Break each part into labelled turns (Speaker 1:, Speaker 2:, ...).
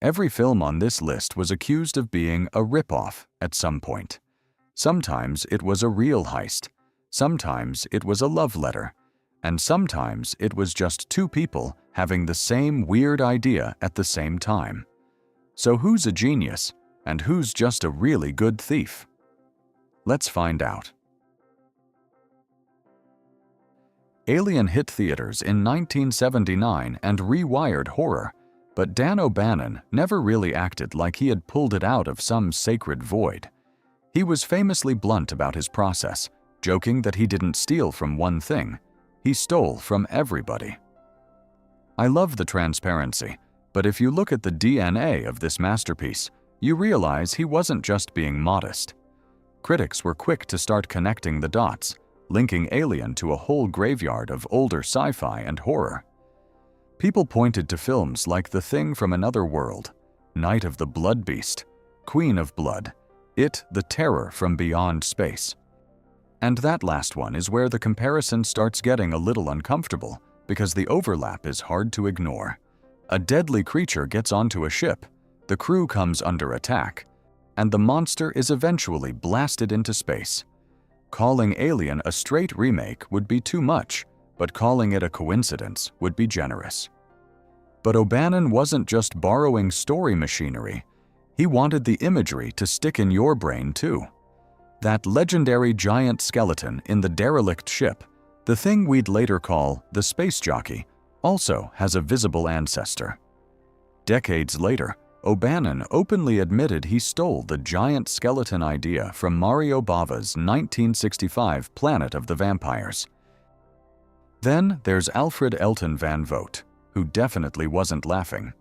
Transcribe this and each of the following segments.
Speaker 1: Every film on this list was accused of being a rip-off at some point. Sometimes it was a real heist, sometimes it was a love letter, and sometimes it was just two people having the same weird idea at the same time. So who's a genius, and who's just a really good thief? Let's find out. Alien hit theaters in 1979 and rewired horror, but Dan O'Bannon never really acted like he had pulled it out of some sacred void. He was famously blunt about his process, joking that he didn't steal from one thing, he stole from everybody. I love the transparency, but if you look at the DNA of this masterpiece, you realize he wasn't just being modest. Critics were quick to start connecting the dots, linking Alien to a whole graveyard of older sci-fi and horror. People pointed to films like The Thing from Another World, Night of the Blood Beast, Queen of Blood, It, the Terror from Beyond Space. And that last one is where the comparison starts getting a little uncomfortable because the overlap is hard to ignore. A deadly creature gets onto a ship, the crew comes under attack, and the monster is eventually blasted into space. Calling Alien a straight remake would be too much, but calling it a coincidence would be generous. But O'Bannon wasn't just borrowing story machinery. He wanted the imagery to stick in your brain too. That legendary giant skeleton in the derelict ship, the thing we'd later call the space jockey, also has a visible ancestor. Decades later, O'Bannon openly admitted he stole the giant skeleton idea from Mario Bava's 1965 Planet of the Vampires. Then there's Alfred Elton Van Vogt, who definitely wasn't laughing.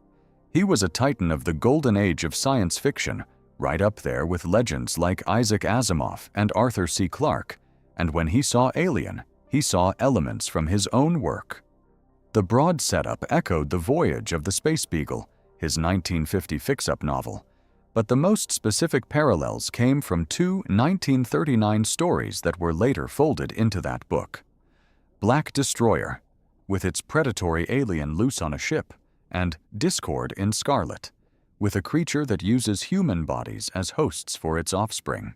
Speaker 1: He was a titan of the golden age of science fiction, right up there with legends like Isaac Asimov and Arthur C. Clarke, and when he saw Alien, he saw elements from his own work. The broad setup echoed the voyage of the Space Beagle, his 1950 fix-up novel, but the most specific parallels came from two 1939 stories that were later folded into that book. Black Destroyer, with its predatory alien loose on a ship, and Discord in Scarlet, with a creature that uses human bodies as hosts for its offspring.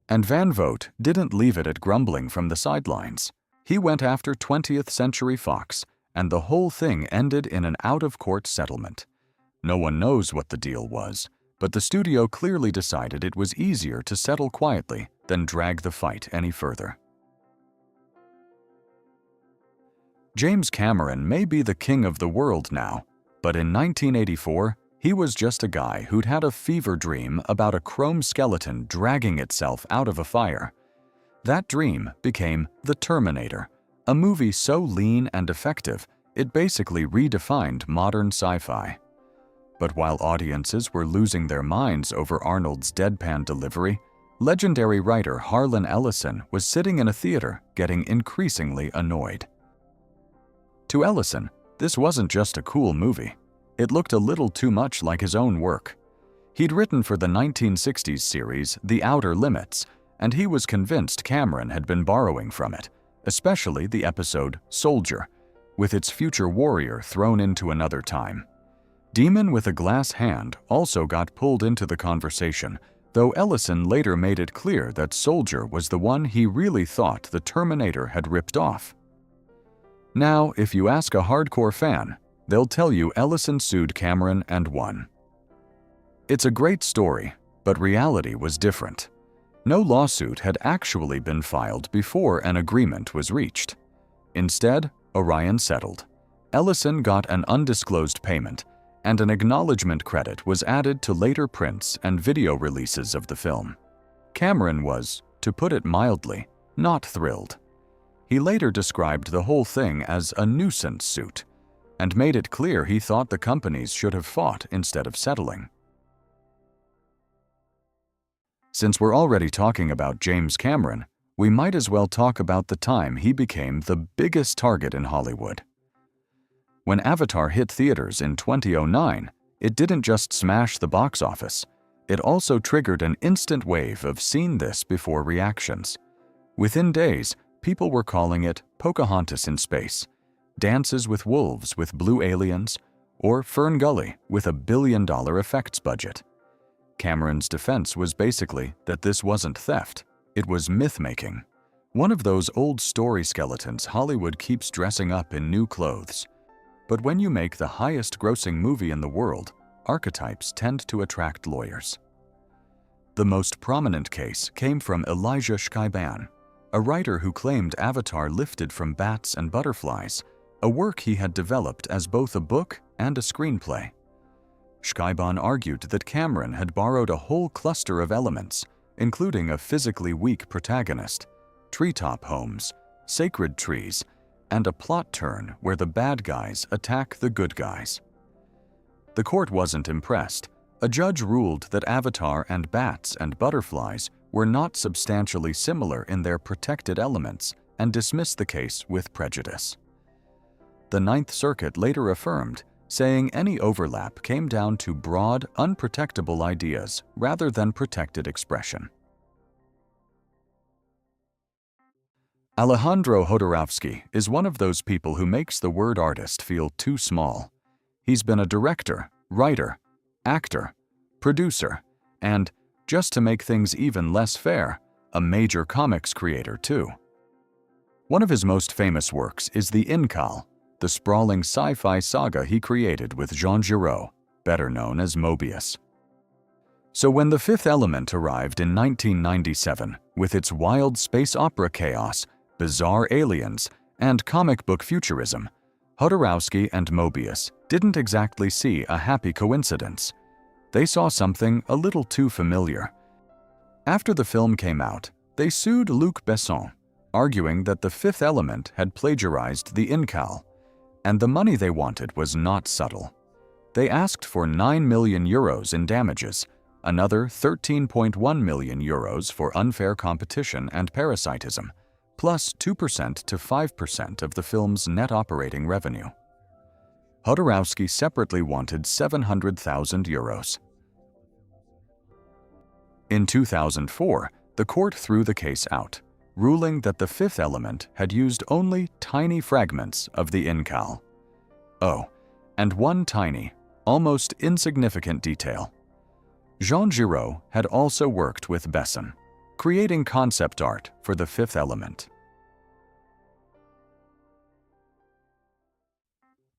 Speaker 1: And Van Vogt didn't leave it at grumbling from the sidelines. He went after 20th Century Fox, and the whole thing ended in an out-of-court settlement. No one knows what the deal was, but the studio clearly decided it was easier to settle quietly than drag the fight any further. James Cameron may be the king of the world now, but in 1984, he was just a guy who'd had a fever dream about a chrome skeleton dragging itself out of a fire. That dream became The Terminator, a movie so lean and effective, it basically redefined modern sci-fi. But while audiences were losing their minds over Arnold's deadpan delivery, legendary writer Harlan Ellison was sitting in a theater getting increasingly annoyed. To Ellison, this wasn't just a cool movie. It looked a little too much like his own work. He'd written for the 1960s series The Outer Limits, and he was convinced Cameron had been borrowing from it, especially the episode Soldier, with its future warrior thrown into another time. Demon with a Glass Hand also got pulled into the conversation, though Ellison later made it clear that Soldier was the one he really thought the Terminator had ripped off. Now, if you ask a hardcore fan, they'll tell you Ellison sued Cameron and won. It's a great story, but reality was different. No lawsuit had actually been filed before an agreement was reached. Instead, Orion settled. Ellison got an undisclosed payment, and an acknowledgement credit was added to later prints and video releases of the film. Cameron was, to put it mildly, not thrilled. He later described the whole thing as a nuisance suit, and made it clear he thought the companies should have fought instead of settling. Since we're already talking about James Cameron, we might as well talk about the time he became the biggest target in Hollywood. When Avatar hit theaters in 2009, it didn't just smash the box office, it also triggered an instant wave of "seen this before" reactions. Within days, people were calling it Pocahontas in space, Dances with Wolves with blue aliens, or Fern Gully with a billion-dollar effects budget. Cameron's defense was basically that this wasn't theft, it was myth-making. One of those old story skeletons Hollywood keeps dressing up in new clothes. But when you make the highest-grossing movie in the world, archetypes tend to attract lawyers. The most prominent case came from Elijah Schreiban, a writer who claimed Avatar lifted from bats and butterflies, a work he had developed as both a book and a screenplay. Schreiban argued that Cameron had borrowed a whole cluster of elements, including a physically weak protagonist, treetop homes, sacred trees, and a plot turn where the bad guys attack the good guys. The court wasn't impressed. A judge ruled that Avatar and bats and butterflies were not substantially similar in their protected elements and dismissed the case with prejudice. The Ninth Circuit later affirmed, saying any overlap came down to broad, unprotectable ideas rather than protected expression. Alejandro Jodorowsky is one of those people who makes the word artist feel too small. He's been a director, writer, actor, producer, and, just to make things even less fair, a major comics creator too. One of his most famous works is the Incal, the sprawling sci-fi saga he created with Jean Giraud, better known as Mobius. So when The Fifth Element arrived in 1997 with its wild space opera chaos, bizarre aliens, and comic book futurism, Jodorowsky and Mobius didn't exactly see a happy coincidence. They saw something a little too familiar. After the film came out, they sued Luc Besson, arguing that The Fifth Element had plagiarized the Incal, and the money they wanted was not subtle. They asked for 9 million euros in damages, another 13.1 million euros for unfair competition and parasitism, plus 2% to 5% of the film's net operating revenue. Jodorowsky separately wanted 700,000 euros. In 2004, the court threw the case out, ruling that The Fifth Element had used only tiny fragments of the Incal. Oh, and one tiny, almost insignificant detail. Jean Giraud had also worked with Besson, creating concept art for The Fifth Element.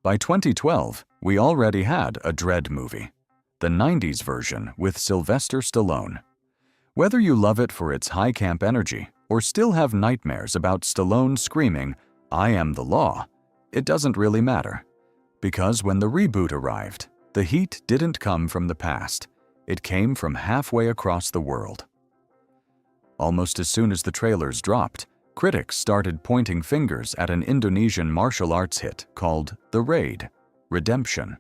Speaker 1: By 2012, we already had a Dredd movie, the 90s version with Sylvester Stallone. Whether you love it for its high camp energy or still have nightmares about Stallone screaming, "I am the law," it doesn't really matter. Because when the reboot arrived, the heat didn't come from the past, it came from halfway across the world. Almost as soon as the trailers dropped, critics started pointing fingers at an Indonesian martial arts hit called The Raid: Redemption.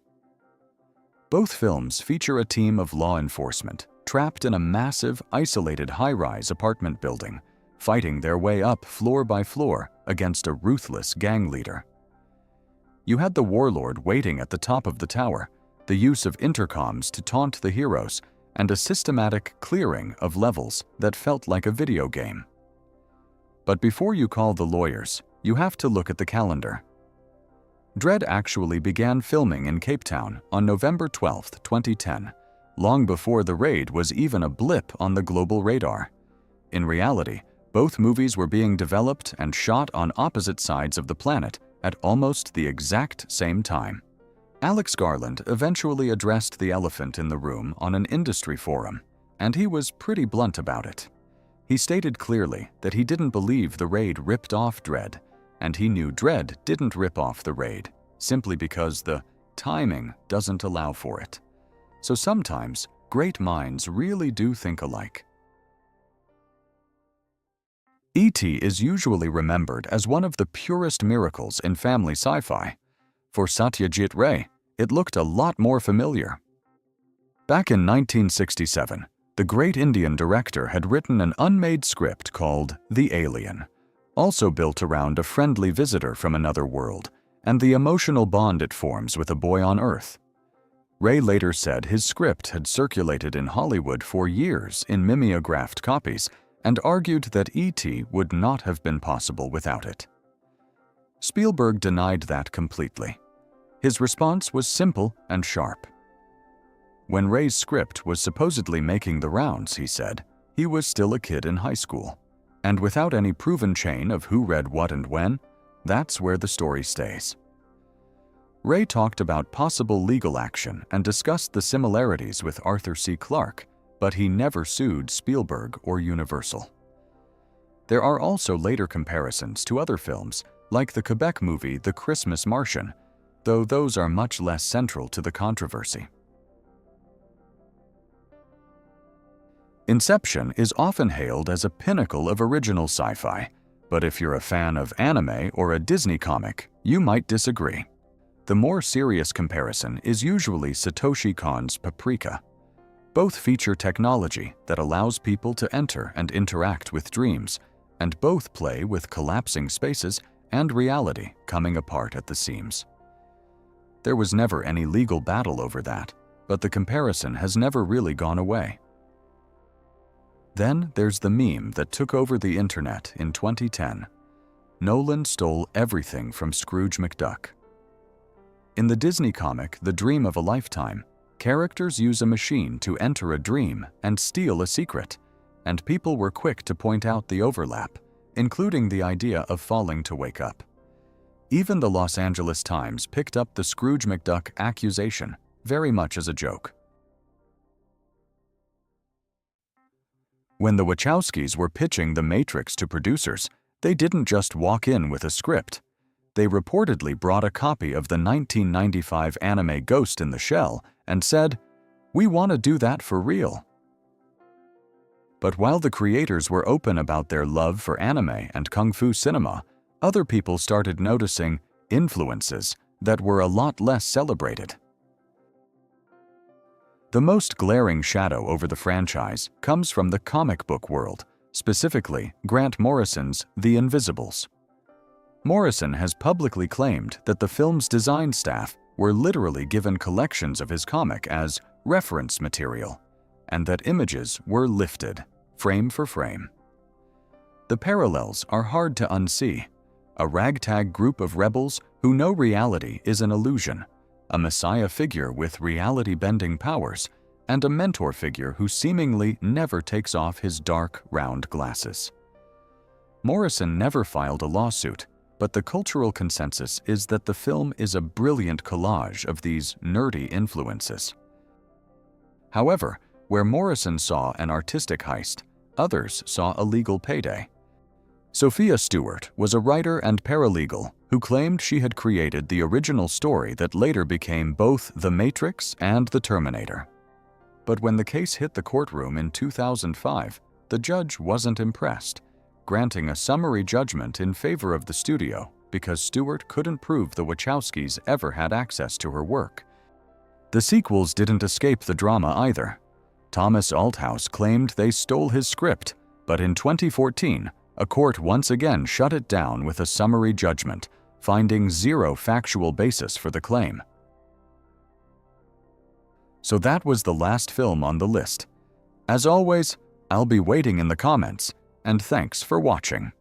Speaker 1: Both films feature a team of law enforcement trapped in a massive, isolated high-rise apartment building, fighting their way up floor by floor against a ruthless gang leader. You had the warlord waiting at the top of the tower, the use of intercoms to taunt the heroes, and a systematic clearing of levels that felt like a video game. But before you call the lawyers, you have to look at the calendar. Dredd actually began filming in Cape Town on November 12, 2010, long before The Raid was even a blip on the global radar. In reality, both movies were being developed and shot on opposite sides of the planet at almost the exact same time. Alex Garland eventually addressed the elephant in the room on an industry forum, and he was pretty blunt about it. He stated clearly that he didn't believe The Raid ripped off Dredd, and he knew Dredd didn't rip off The Raid, simply because the timing doesn't allow for it. So sometimes, great minds really do think alike. E.T. is usually remembered as one of the purest miracles in family sci-fi. For Satyajit Ray, it looked a lot more familiar. Back in 1967, the great Indian director had written an unmade script called The Alien, also built around a friendly visitor from another world and the emotional bond it forms with a boy on Earth. Ray later said his script had circulated in Hollywood for years in mimeographed copies and argued that E.T. would not have been possible without it. Spielberg denied that completely. His response was simple and sharp. When Ray's script was supposedly making the rounds, he said, he was still a kid in high school. And without any proven chain of who read what and when, that's where the story stays. Ray talked about possible legal action and discussed the similarities with Arthur C. Clarke, but he never sued Spielberg or Universal. There are also later comparisons to other films, like the Quebec movie The Christmas Martian, though those are much less central to the controversy. Inception is often hailed as a pinnacle of original sci-fi, but if you're a fan of anime or a Disney comic, you might disagree. The more serious comparison is usually Satoshi Kon's Paprika. Both feature technology that allows people to enter and interact with dreams, and both play with collapsing spaces and reality coming apart at the seams. There was never any legal battle over that, but the comparison has never really gone away. Then there's the meme that took over the internet in 2010. Nolan stole everything from Scrooge McDuck. In the Disney comic The Dream of a Lifetime, characters use a machine to enter a dream and steal a secret, and people were quick to point out the overlap, including the idea of falling to wake up. Even the Los Angeles Times picked up the Scrooge McDuck accusation, very much as a joke. When the Wachowskis were pitching The Matrix to producers, they didn't just walk in with a script. They reportedly brought a copy of the 1995 anime Ghost in the Shell and said, "We want to do that for real." But while the creators were open about their love for anime and kung fu cinema, other people started noticing influences that were a lot less celebrated. The most glaring shadow over the franchise comes from the comic book world, specifically Grant Morrison's The Invisibles. Morrison has publicly claimed that the film's design staff were literally given collections of his comic as reference material, and that images were lifted, frame for frame. The parallels are hard to unsee. A ragtag group of rebels who know reality is an illusion, a messiah figure with reality-bending powers, and a mentor figure who seemingly never takes off his dark, round glasses. Morrison never filed a lawsuit, but the cultural consensus is that the film is a brilliant collage of these nerdy influences. However, where Morrison saw an artistic heist, others saw a legal payday. Sophia Stewart was a writer and paralegal who claimed she had created the original story that later became both The Matrix and The Terminator. But when the case hit the courtroom in 2005, the judge wasn't impressed, granting a summary judgment in favor of the studio because Stewart couldn't prove the Wachowskis ever had access to her work. The sequels didn't escape the drama either. Thomas Althouse claimed they stole his script, but in 2014, a court once again shut it down with a summary judgment, finding zero factual basis for the claim. So that was the last film on the list. As always, I'll be waiting in the comments, and thanks for watching.